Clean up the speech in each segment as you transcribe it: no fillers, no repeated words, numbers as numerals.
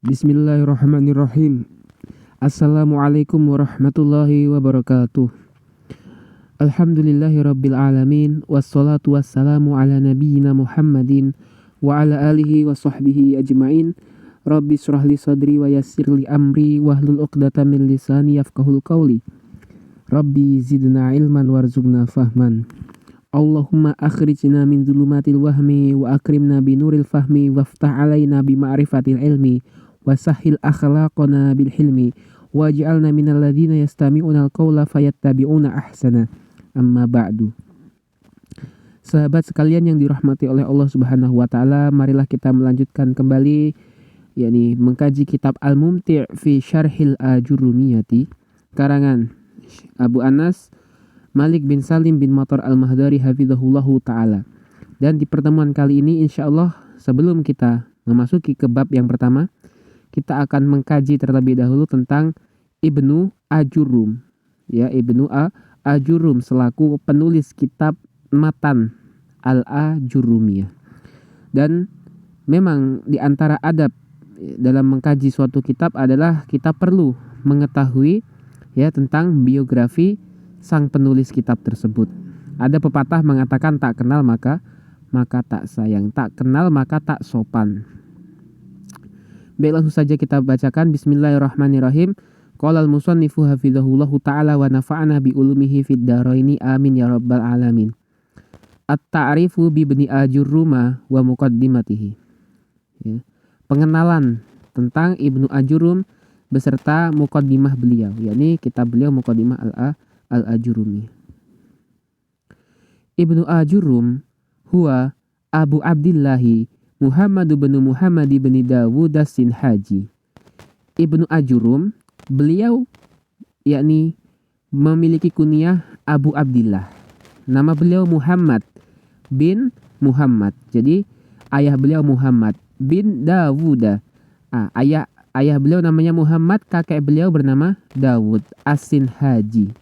Bismillahirrahmanirrahim. Assalamualaikum warahmatullahi wabarakatuh. Alhamdulillahirabbil alamin wassalatu wassalamu ala nabiyyina Muhammadin wa ala alihi wa sahbihi ajmain. Rabbi shrah li sadri wa yassir li amri wahlul 'uqdatam min lisani yafqahul qawli. Rabbi zidna ilman warzuqna fahman. Allahumma akhrijna min dhulumatil wahmi wa akrimna binuril fahmi waftah alaina bima'rifatil ilmi wasahil akhlaqana bil hilmi waj'alna minal ladzina yastami'unal qawla fayattabi'una ahsana. Amma ba'du. Sahabat sekalian yang dirahmati oleh Allah Subhanahu wa taala, marilah kita melanjutkan kembali yakni mengkaji kitab Al-Mumti' fi Syarhil Ajurrumiyati karangan Abu Anas Malik bin Salim bin Matar Al-Mahdari hafizahullahu taala. Dan di pertemuan kali ini insyaallah sebelum kita memasuki ke bab yang pertama, kita akan mengkaji terlebih dahulu tentang Ibnu Ajurrum. Ya, Ibnu Ajurrum selaku penulis kitab Matan Al-Ajurrumiyah. Dan memang di antara adab dalam mengkaji suatu kitab adalah kita perlu mengetahui ya tentang biografi sang penulis kitab tersebut. Ada pepatah mengatakan tak kenal maka tak sayang, tak kenal maka tak sopan. Baik, langsung saja kita bacakan. Bismillahirrahmanirrahim. Qala al-musannifu hafizahullahu ta'ala wa nafa'ana bi ulumihi fid dharaini amin ya rabbal alamin. At-ta'rifu bi Ibni Ajurruma wa muqaddimatihi. Ya. Pengenalan tentang Ibnu Ajurrum beserta muqaddimah beliau, yakni kitab beliau Muqaddimah Al-Ajurrumi. Ibnu Ajurrum huwa Abu Abdillahi Muhammad bin Muhammad bin Dawud as-Sinhaji. Ibnu Ajurrum, beliau yakni memiliki kunyah Abu Abdillah. Nama beliau Muhammad bin Muhammad. Jadi ayah beliau Muhammad bin Dawud. Ayah beliau namanya Muhammad, kakek beliau bernama Dawud as-Sinhaji.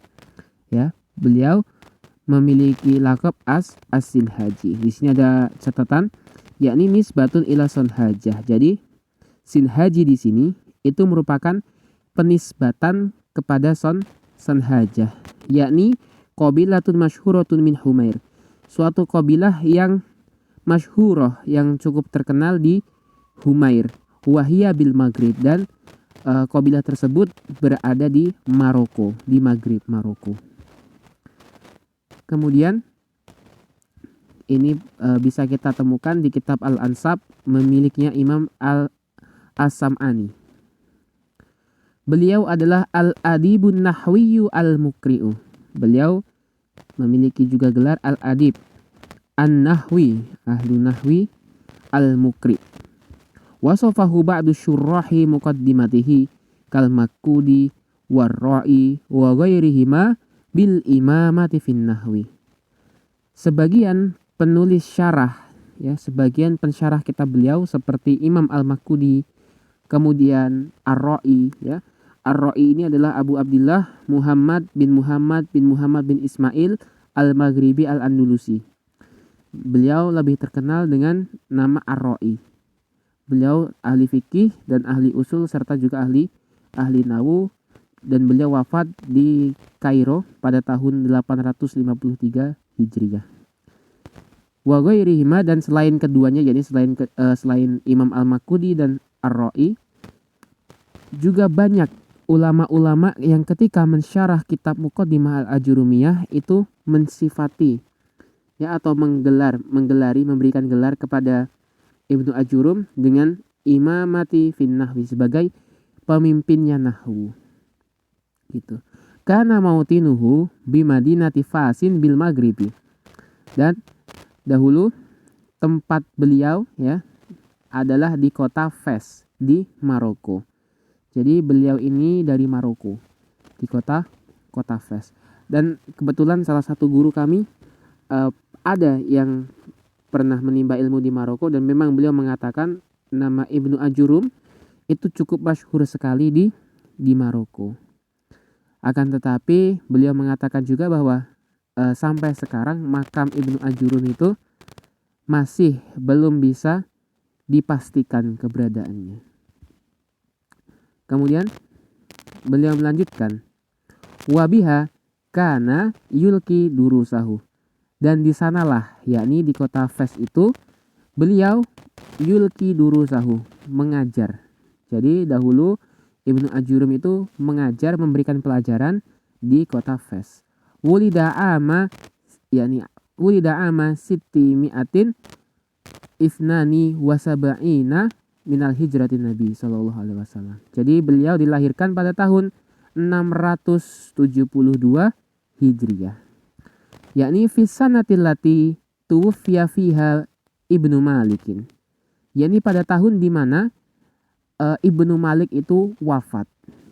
Ya, beliau memiliki lakab as-Sinhaji. Di sini ada catatan yakni nisbatun ila Sonhajah. Jadi Sinhaji di sini itu merupakan penisbatan kepada Sonhajah, yakni qabilatun masyhuratun min Humair. Suatu qabilah yang masyhurah, yang cukup terkenal di Humair. Wahia bil Maghrib, dan qabilah tersebut berada di Maroko, di Maghrib, Maroko. Kemudian ini bisa kita temukan di kitab Al-Ansab miliknya Imam As-Sam'ani. Beliau adalah Al-Adibun Nahwiyu Al-Mukri'u. Beliau memiliki juga gelar Al-Adib An-Nahwi, ahlu Nahwi Al-Mukri'. Wasofahu ba'du syurrahi muqaddimatihi kal-Makudi war-Ra'i wa ghairihima bil imamati fin nahwi. Sebagian penulis syarah, ya, sebagian pensyarah kitab beliau seperti Imam Al-Makudi, kemudian Ar-Ra'i, ya. Ar-Ra'i ini adalah Abu Abdillah Muhammad bin Ismail Al-Maghribi Al-Andalusi. Beliau lebih terkenal dengan nama Ar-Ra'i. Beliau ahli fikih dan ahli usul serta juga ahli nahu, dan beliau wafat di Kairo pada tahun 853 Hijriah. Wa ghairihima, dan selain keduanya, yakni selain Imam Al-Makudi dan Ar-Ra'i, juga banyak ulama-ulama yang ketika mensyarah kitab Muqaddimah Al-Ajurrumiyah itu mensifati, ya, atau menggelari, memberikan gelar kepada Ibnu Ajurrum dengan imamati fin nahwi, sebagai pemimpinnya nahwu. Gitu. Kana mautinuhu bi Madinati Fasin bil Maghribi. Dan dahulu tempat beliau, ya, adalah di kota Fes di Maroko. Jadi beliau ini dari Maroko, di kota Fes. Dan kebetulan salah satu guru kami ada yang pernah menimba ilmu di Maroko, dan memang beliau mengatakan nama Ibnu Ajurrum itu cukup masyhur sekali di Maroko. Akan tetapi beliau mengatakan juga bahwa sampai sekarang makam Ibnu Ajurrum itu masih belum bisa dipastikan keberadaannya. Kemudian beliau melanjutkan, wabiha kana yulki durusahu. Dan di sanalah, yakni di kota Fes itu, beliau yulki durusahu, mengajar. Jadi dahulu Ibnu Ajurum itu mengajar, memberikan pelajaran di kota Fes. Wulida ama siti mi'atin ifnani wasaba'ina minal hijratin Nabi Sallallahu Alaihi Wasallam. Jadi beliau dilahirkan pada tahun 672 Hijriyah. Yakni fisanatil lati tuwfiya fiha Ibnu Malikin. Yakni pada tahun di mana Ibnu Malik itu wafat.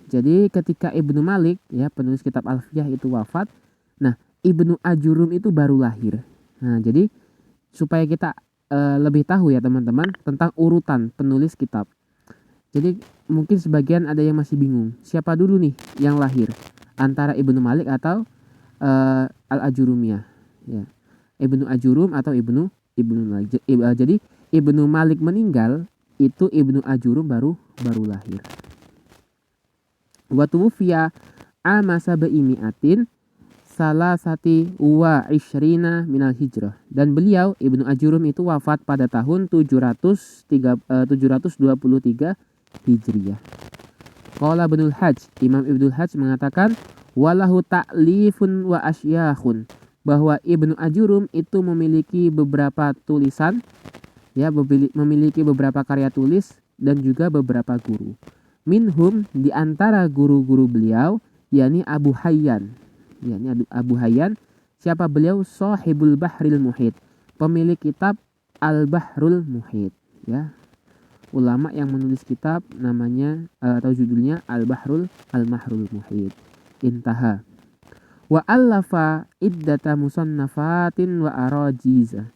Jadi ketika Ibnu Malik, ya penulis kitab Alfiyah itu wafat, nah Ibnu Ajurum itu baru lahir. Nah jadi supaya kita lebih tahu ya teman-teman tentang urutan penulis kitab. Jadi mungkin sebagian ada yang masih bingung, siapa dulu nih yang lahir, antara Ibnu Malik atau Al-Ajurumiyah, ya. Ibnu Ajurum atau Ibnu Malik. Jadi Ibnu Malik meninggal, itu Ibnu Ajurum baru lahir. Wa tuwfiya ama sab'imi'atin salasati wa ishrina minal hijrah. Dan beliau Ibnu Ajurum itu wafat pada tahun 723 Hijriyah. Qala Ibnul Hajj, Imam Ibnul Hajj mengatakan walahu ta'lifun wa asyakhun, bahwa Ibnu Ajurum itu memiliki beberapa tulisan, ya, memiliki beberapa karya tulis dan juga beberapa guru. Minhum, di antara guru-guru beliau, yakni Abu Hayyan. Yakni Abu Hayyan, siapa beliau? Sahibul Bahril Muhit, pemilik kitab Al-Bahrul Muhit, ya. Ulama yang menulis kitab namanya atau judulnya Al-Bahrul Al-Mahrul Muhit. Intaha. Wa allafa iddata musannafatin wa arajiza.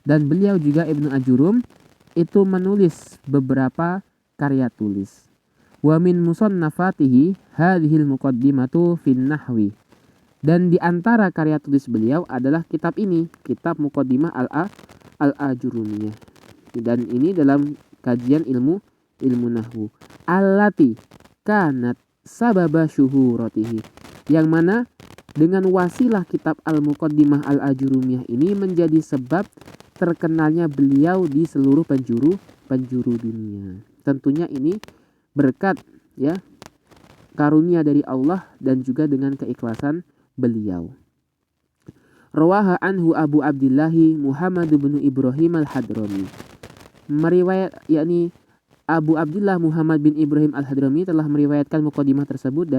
Dan beliau juga Ibnu Ajurum itu menulis beberapa karya tulis. Wa min musannafatihi hadhil muqaddimatu fin nahwi. Dan di antara karya tulis beliau adalah kitab ini, kitab Muqaddimah Al-Ajurumiyah. Dan ini dalam kajian ilmu nahwu. Allati kanat sababa syuhuratihi, yang mana dengan wasilah kitab Al-Muqaddimah Al-Ajurumiyah ini menjadi sebab terkenalnya beliau di seluruh penjuru dunia. Tentunya ini berkat, ya, karunia dari Allah dan juga dengan keikhlasan beliau. Rawaha anhu Abu Abdillahi Muhammad bin Ibrahim Al-Hadrami. Meriwayat, yakni Abu Abdillah Muhammad bin Ibrahim Al-Hadrami telah meriwayatkan muqaddimah tersebut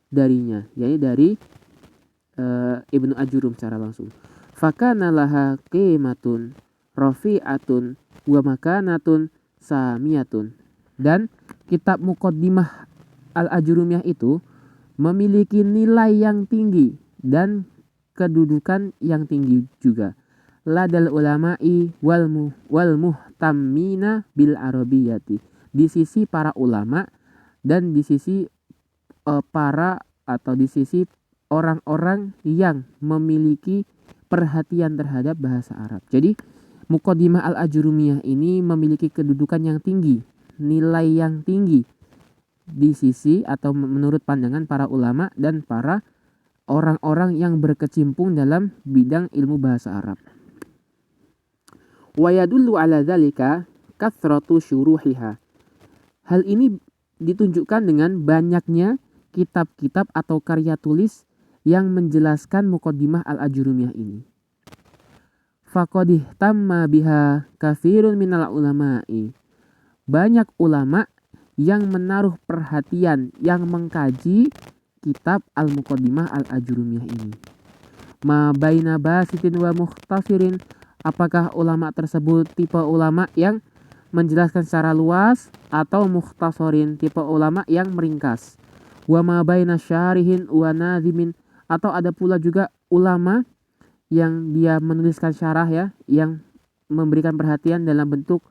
darinya, yakni dari Ibnu Ajurum secara langsung. Fakana laha qimatun rafi'atun wa makanatun samiyatun. Dan kitab Muqaddimah Al-Ajurumiyah itu memiliki nilai yang tinggi dan kedudukan yang tinggi juga. Ladal ulama'i wal muhtammina bil arabiyati, di sisi para ulama dan di sisi di sisi orang-orang yang memiliki perhatian terhadap bahasa Arab. Jadi Muqaddimah Al-Ajurumiyah ini memiliki kedudukan yang tinggi, nilai yang tinggi di sisi atau menurut pandangan para ulama dan para orang-orang yang berkecimpung dalam bidang ilmu bahasa Arab. Wa yadullu ala dzalika kathratu syuruhiha. Hal ini ditunjukkan dengan banyaknya kitab-kitab atau karya tulis yang menjelaskan Muqaddimah Al-Ajurumiyah ini. Faqad ihtamma biha katsirun minal ulama'i. Banyak ulama yang menaruh perhatian, yang mengkaji kitab Al-Muqaddimah Al-Ajurumiyah ini. Ma baina basitin wa mukhtafirin. Apakah ulama tersebut tipe ulama yang menjelaskan secara luas atau mukhtasarin, tipe ulama yang meringkas. Wa ma baina syarihin wa nadhimin, atau ada pula juga ulama yang dia menuliskan syarah, ya, yang memberikan perhatian dalam bentuk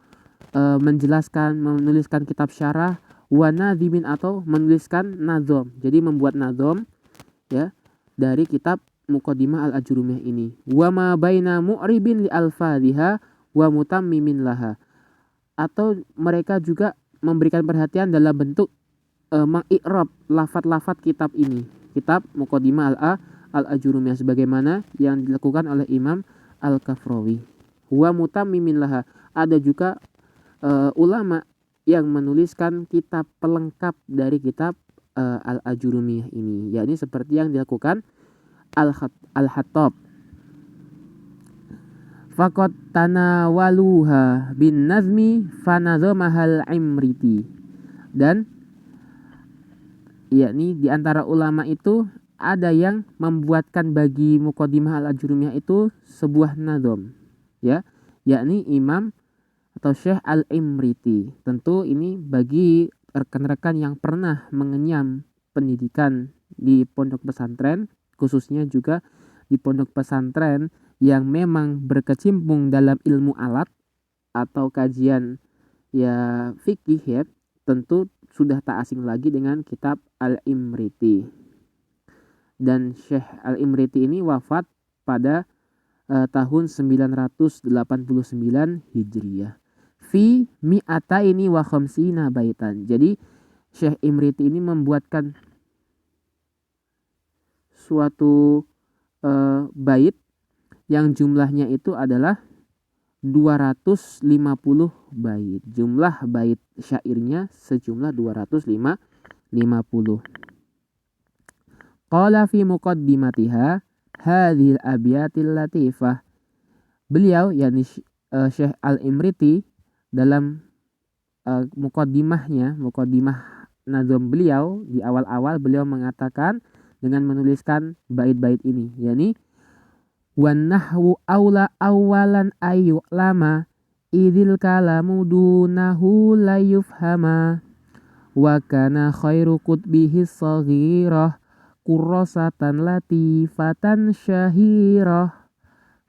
menuliskan kitab syarah, wa nadhimin, atau menuliskan nazom. Jadi membuat nazom, ya, dari kitab Muqaddimah Al-Ajurumiyah ini. Wa ma baina mu'ribin li alfadhiha wa mutammimin laha. Atau mereka juga memberikan perhatian dalam bentuk mengikrab lafat-lafat kitab ini, kitab Muqaddimah al-Ajurumiyah, sebagaimana yang dilakukan oleh Imam Al-Kafrawi. Wa mutammimin laha, ada juga ulama yang menuliskan kitab pelengkap dari kitab Al-Ajurumiyah ini, yakni seperti yang dilakukan Al-Hattab. Faqad tanawaluha bin nazmi fanazamahal Imriti, dan yakni di antara ulama itu ada yang membuatkan bagi Muqaddimah Al-Ajurumiyah itu sebuah nazam, ya, yakni Imam atau Syekh Al-Imriti. Tentu ini bagi rekan-rekan yang pernah mengenyam pendidikan di pondok pesantren, khususnya juga di pondok pesantren yang memang berkecimpung dalam ilmu alat atau kajian ya fikih, ya, tentu sudah tak asing lagi dengan kitab Al-Imriti. Dan Syekh Al-Imriti ini wafat pada tahun 989 Hijriyah. Fi mi'ataini wa khamsina baitan. Jadi Syekh Imriti ini membuatkan suatu bait yang jumlahnya itu adalah 250 bait. Jumlah bait syairnya sejumlah 250. Qala fi muqaddimatiha hadhil abyatil latifah. Beliau yakni Syekh Al-Imriti dalam muqaddimah nazam beliau di awal-awal beliau mengatakan dengan menuliskan bait-bait ini, yakni wan nahwu aula awalan ayyulama idil kalamu dunahu la yufhama wa kana khairu qutbihi saghirah kurrasatan latifatan syahirah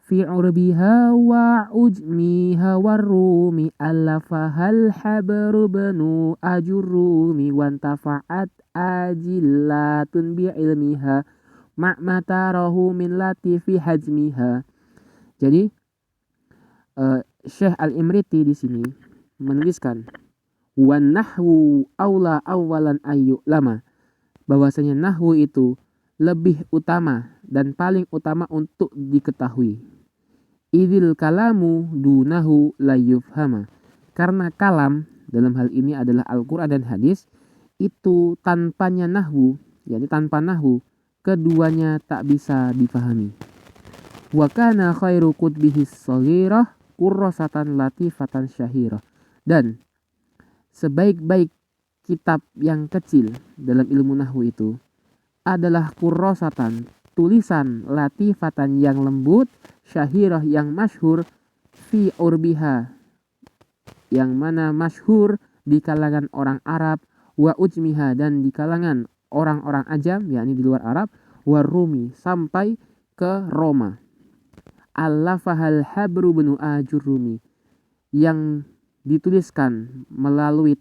fi urbiha wa ujmiha warrumi allafahal habru banu ajurumi wantafa'at ajillatun bi'ilmiha ma'matarahu min latifi hajmiha. Jadi Syekh Al-Imriti di sini menuliskan wan nahwu aula awalan ayyulama, bahwasanya nahwu itu lebih utama dan paling utama untuk diketahui. Idil kalamu dunahu la yufhama, karena kalam dalam hal ini adalah Al-Quran dan hadis, itu tanpanya nahwu, yakni tanpa nahwu keduanya tak bisa difahami. Wa kana khairu qutbihi shaghirah kurrasatan latifatan syahirah, dan sebaik-baik kitab yang kecil dalam ilmu nahwu itu adalah kurrasatan, tulisan latifatan yang lembut, syahirah yang masyhur, fi urbiha, yang mana masyhur di kalangan orang Arab, wa ujmiha, dan di kalangan orang-orang ajam, yakni di luar Arab, wa rumi, sampai ke Roma. Allafahal habru benu ajurumi, yang dituliskan melalui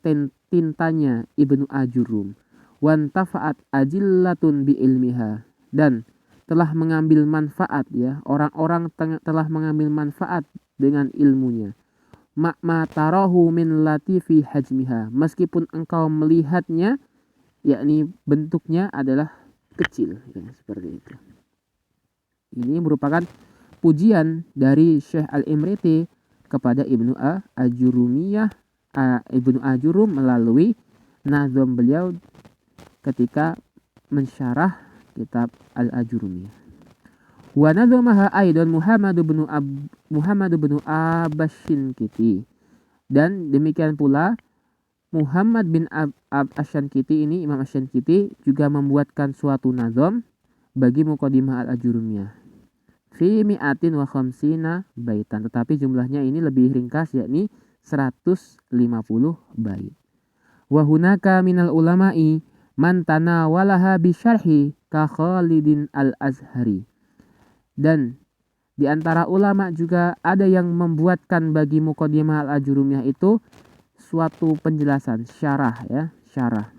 tintanya Ibnu Ajurum. Wan tafa'at ajillatun bi ilmiha, dan telah mengambil manfaat, ya, orang-orang telah mengambil manfaat dengan ilmunya. Ma tarahu min latifi hajmiha, meskipun engkau melihatnya, yakni bentuknya adalah kecil, ya, seperti itu. Ini merupakan pujian dari Syekh Al-Imriti kepada Ibnu Ajurum melalui nazam beliau ketika mensyarah kitab Al-Ajurumiyah. Wa nazamaha aidan Muhammad bin Ash-Shankiti, dan demikian pula Muhammad bin Ash-Shankiti ini, Imam Ash-Shankiti juga membuatkan suatu nazam bagi Muqaddimah Al-Ajurumiyah fi mi'atin wa khamsina baitan, tetapi jumlahnya ini lebih ringkas, yakni 150 bait. Wa hunaka minal ulama'i man tanawalaha bi syarhi ka Khalidin Al-Azhari, dan di antara ulama juga ada yang membuatkan bagi Muqaddimah Al-Ajurumiyah itu suatu penjelasan, syarah, ya, syarah,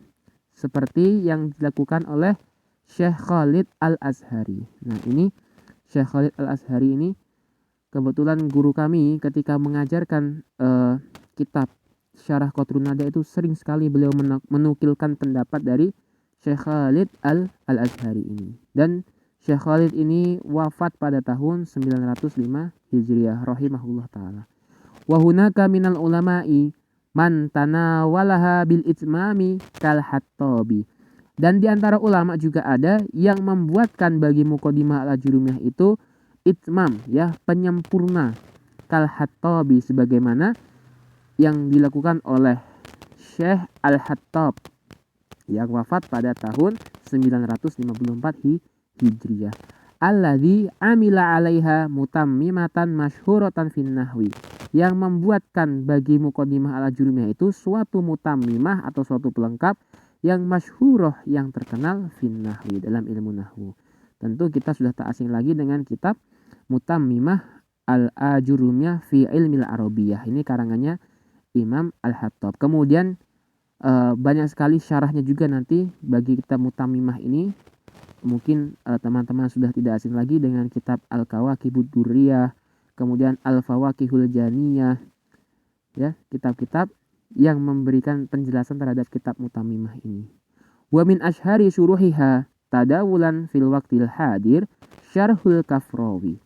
seperti yang dilakukan oleh Syekh Khalid Al-Azhari. Nah, ini Syekh Khalid Al-Azhari ini kebetulan guru kami ketika mengajarkan kitab Syarah Qatrun Nada itu sering sekali beliau menukilkan pendapat dari Syekh Khalid Al-Azhari ini. Dan Syekh Khalid ini wafat pada tahun 905 Hijriah rahimahullah taala. Wa hunaka minal ulama'i man tanawalaha bil itmami kal Hattabi. Dan di antara ulama juga ada yang membuatkan bagi Muqaddimah al-Ajurumiyah itu itmam, ya, penyempurna, kal Hattabi, sebagaimana yang dilakukan oleh Syekh Al-Hattab yang wafat pada tahun 954 Hijriah. Alladzi amila 'alaiha mutammimatan masyhuratan fin nahwi, yang membuatkan bagi Muqaddimah al-Ajurumiyah itu suatu mutammimah atau suatu pelengkap yang masyhurah, yang terkenal fin nahwi, dalam ilmu nahwu. Tentu kita sudah tak asing lagi dengan kitab Mutammimah al-Ajurumiyah fi ilmil Arabiyah. Ini karangannya Imam Al-Hattab. Kemudian banyak sekali syarahnya juga nanti bagi kitab Mutammimah ini. Mungkin teman-teman sudah tidak asing lagi dengan kitab Al-Kawakibud Durriyah, kemudian Al-Fawakihul Janiyah, ya, kitab-kitab yang memberikan penjelasan terhadap kitab Mutammimah ini. Wa min ashhari syuruhiha tadawulan fil waqtil hadir Syarhul Kafrawi.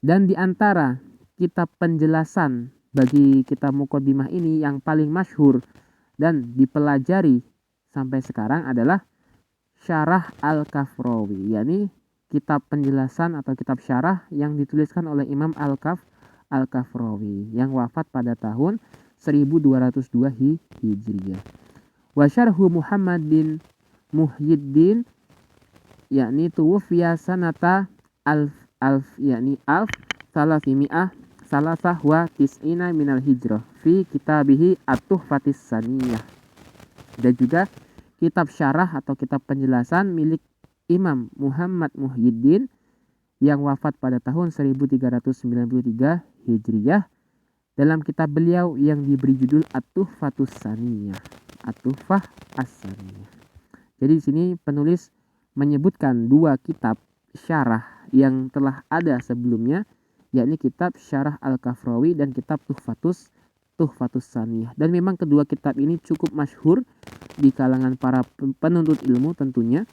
Dan di antara kitab penjelasan bagi kitab Muqaddimah ini yang paling masyhur dan dipelajari sampai sekarang adalah Syarah Al-Kafrawi, yakni kitab penjelasan atau kitab syarah yang dituliskan oleh Imam Al-Kafrawi yang wafat pada tahun 1202 Hijriah. Wa syarhu Muhammad bin Muhyiddin, yakni tuwfiya sanata salasimi'ah salasah wa tis'ina minal hijrah fi kitabihi At-Tuhfatis Saniyah. Dan juga kitab syarah atau kitab penjelasan milik Imam Muhammad Muhyiddin yang wafat pada tahun 1393 Hijriah, dalam kitab beliau yang diberi judul At-Tuhfatus Saniyah, At-Tuhfah As-Saniyah. Jadi di sini penulis menyebutkan dua kitab syarah yang telah ada sebelumnya, yakni kitab Syarah Al-Kafrawi dan kitab Tuhfatus Saniyah. Dan memang kedua kitab ini cukup masyhur di kalangan para penuntut ilmu tentunya,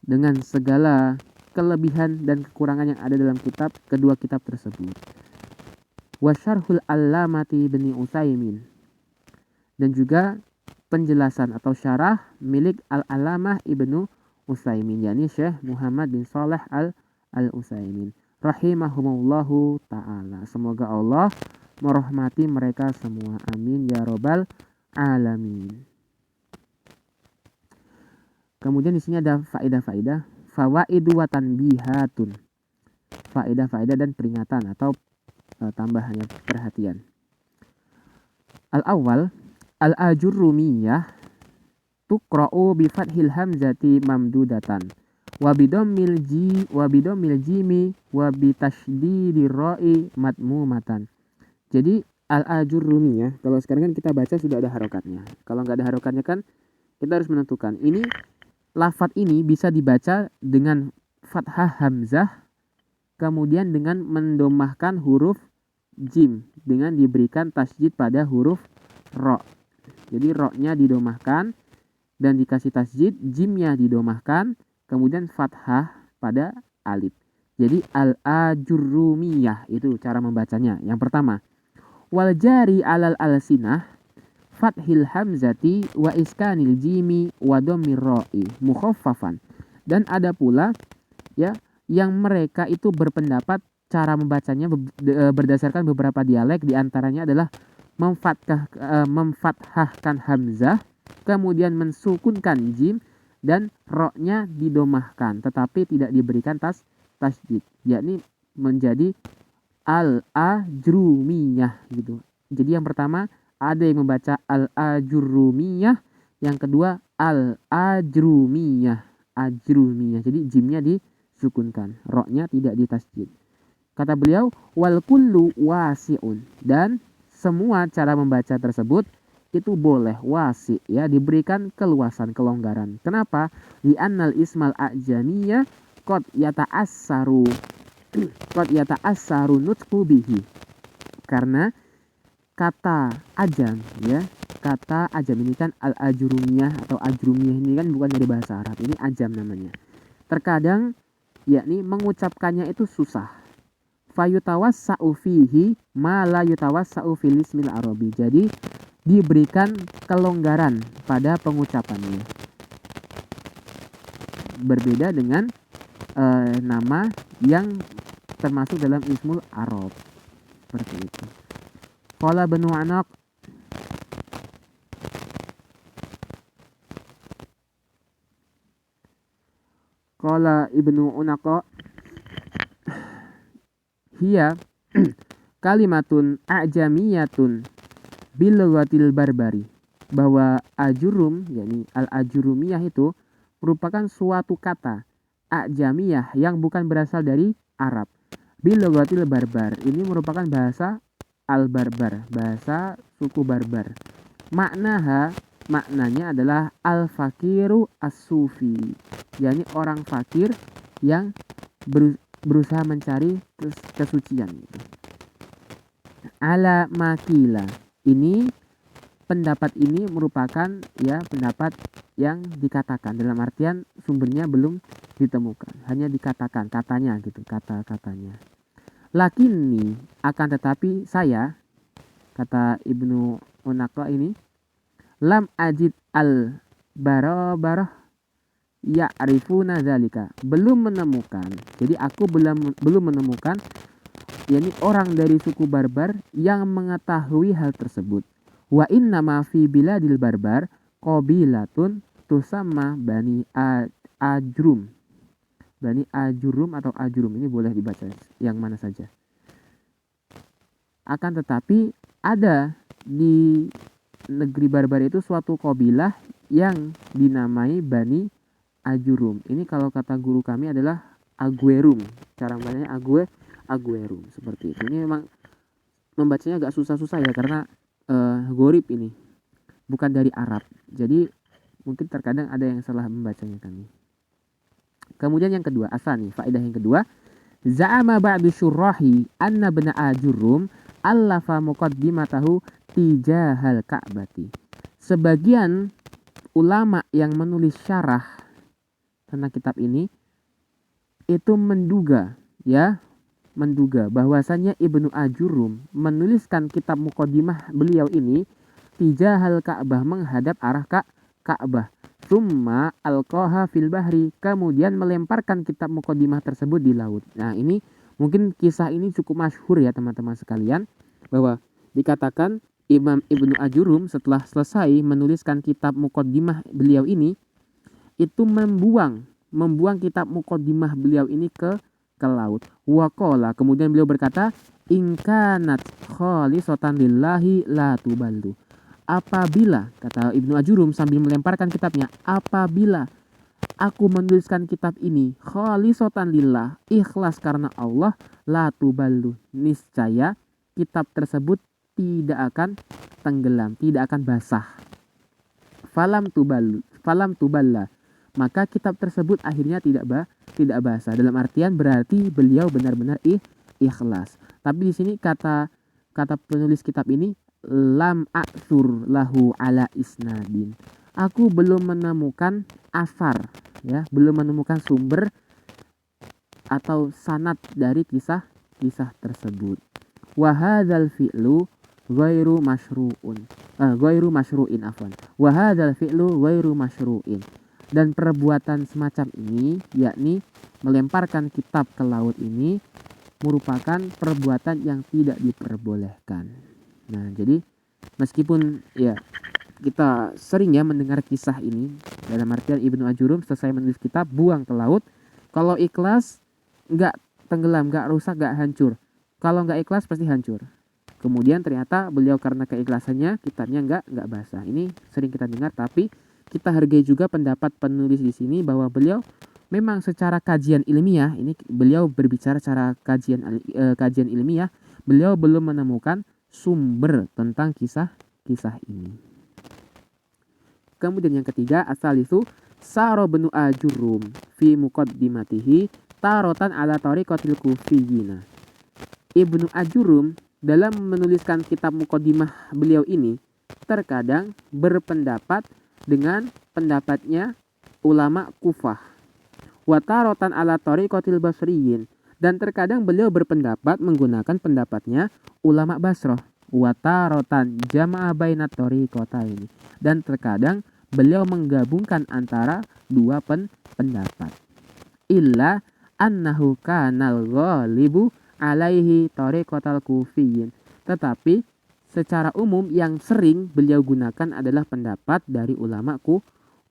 dengan segala kelebihan dan kekurangan yang ada dalam kedua kitab tersebut. Wa syarhul Allamati bin Utsaimin, dan juga penjelasan atau syarah milik Al-Allamah Ibnu Utsaimin, yakni Syekh Muhammad bin Shalih Al-Utsaimin rahimahumullahu ta'ala. Semoga Allah merahmati mereka semua. Amin ya rabbal alamin. Kemudian di sini ada faedah-faedah, fawaidu wa tanbihatun. Faedah-faedah dan peringatan atau tambahannya perhatian. Al-awwal, al-ajurrumiyah tuqra'u bi fathil hamzati mamdudatan wa bidammil jimi wa bi tasydidir ra'i madmumatan. Jadi al-ajurrumiyah, kalau sekarang kan kita baca sudah ada harokatnya. Kalau nggak ada harokatnya kan kita harus menentukan. Ini lafadz ini bisa dibaca dengan fathah hamzah, kemudian dengan mendomahkan huruf jim dengan diberikan tasjid pada huruf ro. Jadi ro-nya didomahkan dan dikasih tasjid, jimnya didomahkan, kemudian fathah pada alif. Jadi al-ajurrumiyah itu cara membacanya. Yang pertama, wal jari alal alsinah fathil hamzati wa iskanil jimi wa dhammir ra'i mukhaffafan. Dan ada pula ya yang mereka itu berpendapat cara membacanya berdasarkan beberapa dialek, diantaranya adalah memfathahkan hamzah, kemudian mensukunkan jim, dan ro-nya didomahkan tetapi tidak diberikan tasjid, yakni menjadi al-ajrumiyah gitu. Jadi yang pertama ada yang membaca al-ajrumiyah, yang kedua al-ajrumiyah, ajrumiyah. Jadi jimnya disukunkan, ro-nya tidak ditasjid. Kata beliau, wal kullu wasi'un, dan semua cara membaca tersebut itu boleh, wasi, ya, diberikan keluasan, kelonggaran. Kenapa? Li annal ismal a'jamiyah qad yata'assaru nutqu bihi. Karena kata ajam, ya, kata ajam ini kan al-ajrumiyah atau ajrumiyah ini kan bukan dari bahasa Arab, ini ajam namanya. Terkadang yakni mengucapkannya itu susah. Fayutawassa'u fihi ma la yutawassa'u fil ismil arabi. Jadi diberikan kelonggaran pada pengucapannya. Berbeda dengan nama yang termasuk dalam ismul arab. Seperti itu. Qala Ibnu Anak Qala Ibnu Unaqa hiya kalimatun a'jamiyatun bil lughatil barbari, bahwa ajurum yakni al-ajurumiyah itu merupakan suatu kata a'jamiyah yang bukan berasal dari Arab. Bil lughatil barbar, ini merupakan bahasa al-barbar, bahasa suku barbar. Maknanya adalah al-fakiru as-sufi, yakni orang fakir yang berusaha mencari kesucian. Ala makila, ini pendapat ini merupakan ya pendapat yang dikatakan, dalam artian sumbernya belum ditemukan, hanya dikatakan katanya gitu, kata-katanya. Lakini akan tetapi saya, kata Ibnu Unaqa ini, lam ajid al barabarah ya'rifuna dzalika, belum menemukan. Jadi aku belum menemukan yakni orang dari suku barbar yang mengetahui hal tersebut. Wa inna ma fi biladil barbar qabilatun tusamma Bani Ajrum. Bani Ajurum atau Ajrum, ini boleh dibaca yang mana saja. Akan tetapi ada di negeri barbar itu suatu kabilah yang dinamai Bani Ajurum. Ini kalau kata guru kami adalah Aguerum. Cara bacanya Aguerum, seperti itu. Ini memang membacanya agak susah-susah ya, karena gorib ini bukan dari Arab. Jadi mungkin terkadang ada yang salah membacanya kami. Kemudian yang kedua, asani, faedah yang kedua, za'ama ba'du syurrahi anna bna Ajurum allafa muqaddimatahu tijahal Ka'bati. Sebagian ulama yang menulis syarah tentang kitab ini itu menduga bahwasanya Ibnu Ajurum menuliskan kitab muqaddimah beliau ini tijahal Ka'bah, menghadap arah Ka'bah. Summa alqaha fil bahri, kemudian melemparkan kitab muqaddimah tersebut di laut. Nah, ini mungkin kisah ini cukup masyhur ya teman-teman sekalian, bahwa dikatakan Imam Ibnu Ajurum setelah selesai menuliskan kitab muqaddimah beliau ini, itu membuang kitab muqaddimah beliau ini ke laut. Waqala, kemudian beliau berkata, in kanat khalisatan lillahi la tuballu. Apabila, kata Ibnu Ajurum sambil melemparkan kitabnya, apabila aku menuliskan kitab ini khalisatan lillah, ikhlas karena Allah, la tuballu, niscaya kitab tersebut tidak akan tenggelam, tidak akan basah. Falam tuballa, maka kitab tersebut akhirnya tidak basah. Dalam artian berarti beliau benar-benar ikhlas. Tapi di sini kata penulis kitab ini, lam a'thur lahu ala isnadin. Aku belum menemukan asar, ya, belum menemukan sumber atau sanad dari kisah tersebut. Wa hadzal fi'lu ghairu masyru'in. Wa hadzal fi'lu ghairu masyru'in. Dan perbuatan semacam ini, yakni melemparkan kitab ke laut ini, merupakan perbuatan yang tidak diperbolehkan. Nah, jadi meskipun ya kita sering ya mendengar kisah ini, dalam artian Ibnu Ajurum selesai menulis kitab buang ke laut, kalau ikhlas nggak tenggelam, nggak rusak, nggak hancur. Kalau nggak ikhlas pasti hancur. Kemudian ternyata beliau karena keikhlasannya kitabnya nggak basah. Ini sering kita dengar, tapi kita hargai juga pendapat penulis di sini bahwa beliau memang secara kajian ilmiah, ini beliau berbicara secara kajian ilmiah, beliau belum menemukan sumber tentang kisah ini. Kemudian yang ketiga, asal itu Sa'ro bnu Ajurum fi muqaddimatihi tarotan ala tariqatil kufiyina. Ibnu Ajurum dalam menuliskan kitab muqaddimah beliau ini, terkadang berpendapat dengan pendapatnya ulama Kufah. Wa taratan ala tariqatil basriyin, dan terkadang beliau berpendapat menggunakan pendapatnya ulama Basrah. Wa taratan jama'a bainat tariqataini, dan terkadang beliau menggabungkan antara dua pendapat. Illa annahu kanal ghalibu alaihi tariqatal kufiyin, tetapi secara umum yang sering beliau gunakan adalah pendapat dari ulama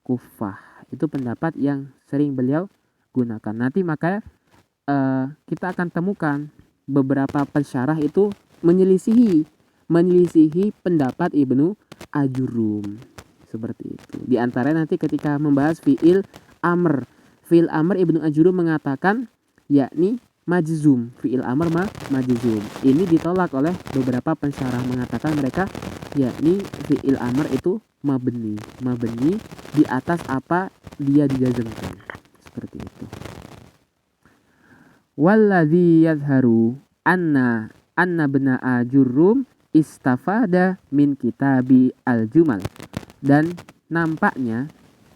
Kufah. Itu pendapat yang sering beliau gunakan. Nanti maka kita akan temukan beberapa pensyarah itu menyelisihi pendapat Ibnu Ajurum. Seperti itu. Di antara nanti ketika membahas fi'il amr. Fi'il amr Ibnu Ajurum mengatakan yakni majzum, fi'il amr majzum. Ini ditolak oleh beberapa pensyarah, mengatakan mereka yakni fi'il amr itu mabni di atas apa dia dijazmkan. Seperti itu. Walladzi yadhharu anna ibna Ajurum istafada min kitabi al-jumal. Dan nampaknya,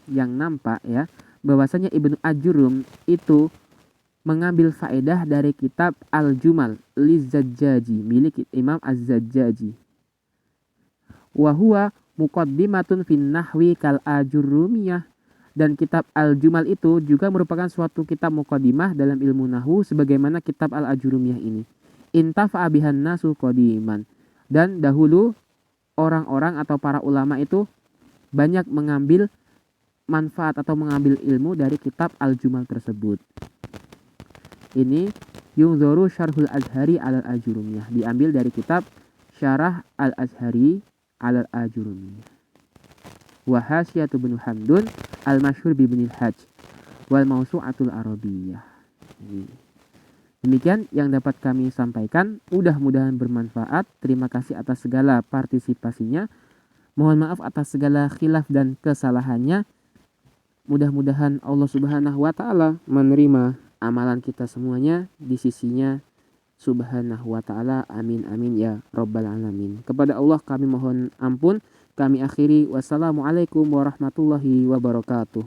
yang nampak ya, bahwasanya Ibnu Ajurum itu mengambil faedah dari kitab Al-Jumal Liz-Zajjaji, milik Imam Az-Zajjaji. Wa huwa muqaddimatun fin nahwi kal Ajurumiyah, dan kitab Al-Jumal itu juga merupakan suatu kitab muqaddimah dalam ilmu nahwu sebagaimana kitab Al-Ajurumiyah ini. Intafa'a bihan nasu qadiman, dan dahulu orang-orang atau para ulama itu banyak mengambil manfaat atau mengambil ilmu dari kitab Al-Jumal tersebut. Ini Yungzoru Syarhul Azhari alal Ajurumiyah, diambil dari kitab Syarah Al-Azhari alal Ajurumiyah. Wa Hasyatu bin Hamdun al-Masyhur bi Ibnil Hajj wal Mausu'atul Arabiyah. Demikian yang dapat kami sampaikan, mudah-mudahan bermanfaat. Terima kasih atas segala partisipasinya. Mohon maaf atas segala khilaf dan kesalahannya. Mudah-mudahan Allah Subhanahu wa taala menerima amalan kita semuanya di sisinya Subhanahu wa taala. Amin amin ya rabbal alamin. Kepada Allah kami mohon ampun. Kami akhiri. Wassalamualaikum warahmatullahi wabarakatuh.